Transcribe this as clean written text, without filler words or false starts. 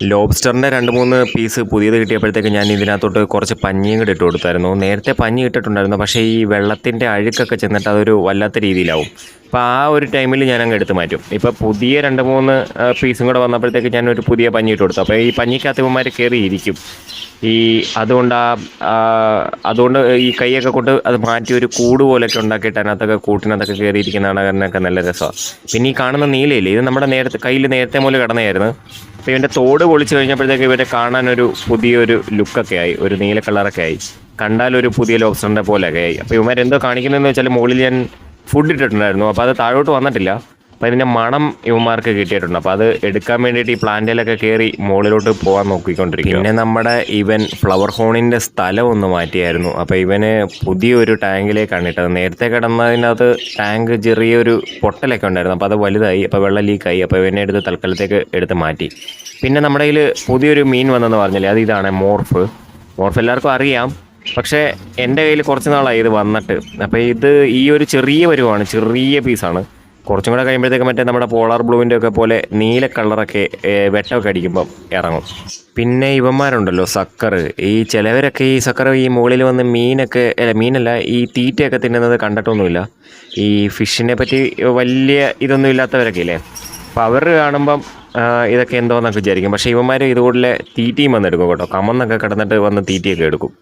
ലോബ്സ്റ്ററിൻ്റെ 2-3 piece പുതിയത് കിട്ടിയപ്പോഴത്തേക്ക് ഞാൻ ഇതിനകത്തോട്ട് കുറച്ച് പഞ്ഞിയും കൂടി ഇട്ട് കൊടുത്തായിരുന്നു. നേരത്തെ പഞ്ഞി ഇട്ടിട്ടുണ്ടായിരുന്നു, പക്ഷേ ഈ വെള്ളത്തിൻ്റെ അഴുക്കൊക്കെ ചെന്നിട്ട് അതൊരു വല്ലാത്ത രീതിയിലാവും. അപ്പോൾ ആ ഒരു ടൈമിൽ ഞാനങ്ങ് എടുത്ത് മാറ്റും. ഇപ്പോൾ പുതിയ 2-3 പീസും കൂടെ വന്നപ്പോഴത്തേക്ക് ഞാനൊരു പുതിയ പഞ്ഞി ഇട്ട് കൊടുത്തു. അപ്പോൾ ഈ പഞ്ഞിക്കകത്ത് ഇവന്മാർ കയറി ഇരിക്കും. അതുകൊണ്ട് അതുകൊണ്ട് ഈ കൈയൊക്കെ കൊണ്ട് അത് മാറ്റി ഒരു കൂട് പോലെയൊക്കെ ഉണ്ടാക്കിയിട്ട് അതിനകത്തൊക്കെ കൂട്ടിനകത്തൊക്കെ കയറിയിരിക്കുന്ന കാണാനൊക്കെ നല്ല രസമാണ്. പിന്നെ ഈ കാണുന്ന നീലയില്ലേ, ഇത് നമ്മുടെ കയ്യിൽ നേരത്തെ മുതൽ കിടന്നതായിരുന്നു. അപ്പോൾ ഇവൻ്റെ തോട് പൊളിച്ച് കഴിഞ്ഞപ്പോഴത്തേക്ക് ഇവരെ കാണാനൊരു പുതിയൊരു ലുക്കൊക്കെ ആയി, ഒരു നീല കളറൊക്കെ ആയി, കണ്ടാലൊരു പുതിയ ലോബ്സ്റ്ററിൻ്റെ പോലെയൊക്കെ ആയി. അപ്പോൾ ഇവന്മാരെന്തോ കാണിക്കുന്നതെന്ന് വെച്ചാൽ മുകളിൽ ഞാൻ ഫുഡ് ഇട്ടിട്ടുണ്ടായിരുന്നു, അപ്പോൾ അത് താഴോട്ട് വന്നിട്ടില്ല. അപ്പോൾ ഇതിൻ്റെ മണം ഇവന്മാർക്ക് കിട്ടിയിട്ടുണ്ട്. അപ്പോൾ അത് എടുക്കാൻ വേണ്ടിയിട്ട് ഈ പ്ലാന്റിലൊക്കെ കയറി മുകളിലോട്ട് പോകാൻ നോക്കിക്കൊണ്ടിരിക്കും. പിന്നെ നമ്മുടെ ഇവൻ ഫ്ലവർ ഹോണിൻ്റെ സ്ഥലം ഒന്ന് മാറ്റിയായിരുന്നു. അപ്പോൾ ഇവന് പുതിയൊരു ടാങ്കിലേക്കാണ് ഇട്ടത്. നേരത്തെ കിടന്നതിനകത്ത് ടാങ്ക് ചെറിയൊരു പൊട്ടലൊക്കെ ഉണ്ടായിരുന്നു, അപ്പോൾ അത് വലുതായി, അപ്പോൾ വെള്ളം ലീക്കായി. അപ്പോൾ ഇവനെ തൽക്കാലത്തേക്ക് എടുത്ത് മാറ്റി. പിന്നെ നമ്മുടെ കയ്യിൽ പുതിയൊരു മീൻ വന്നെന്ന് പറഞ്ഞില്ലേ, അത് ഇതാണ് മോർഫ് എല്ലാവർക്കും അറിയാം. പക്ഷേ എൻ്റെ കയ്യിൽ കുറച്ച് നാളായി ഇത് വന്നിട്ട്. അപ്പോൾ ഈ ഒരു ചെറിയ വരുവാണ്, ചെറിയ പീസാണ്. കുറച്ചും കൂടെ കഴിയുമ്പോഴത്തേക്ക് മറ്റേ നമ്മുടെ പോളാർ ബ്ലൂവിൻ്റെ ഒക്കെ പോലെ നീല കളറൊക്കെ വെട്ടമൊക്കെ അടിക്കുമ്പം ഇറങ്ങും. പിന്നെ ഇവന്മാരുണ്ടല്ലോ സക്കർ, ചിലവരൊക്കെ ഈ സക്കർ ഈ മുകളിൽ വന്ന് മീനല്ല ഈ തീറ്റയൊക്കെ തിന്നുന്നത് കണ്ടിട്ടൊന്നുമില്ല. ഈ ഫിഷിനെ പറ്റി വലിയ ഇതൊന്നും ഇല്ലാത്തവരൊക്കെ ഇല്ലേ, അപ്പോൾ അവർ കാണുമ്പം ഇതൊക്കെ എന്തോന്നൊക്കെ വിചാരിക്കും. പക്ഷേ ഇവന്മാർ ഇതുകൂടെ തീറ്റയും വന്നെടുക്കും കേട്ടോ. കമന്നൊക്കെ കിടന്നിട്ട് വന്ന് തീറ്റയൊക്കെ എടുക്കും.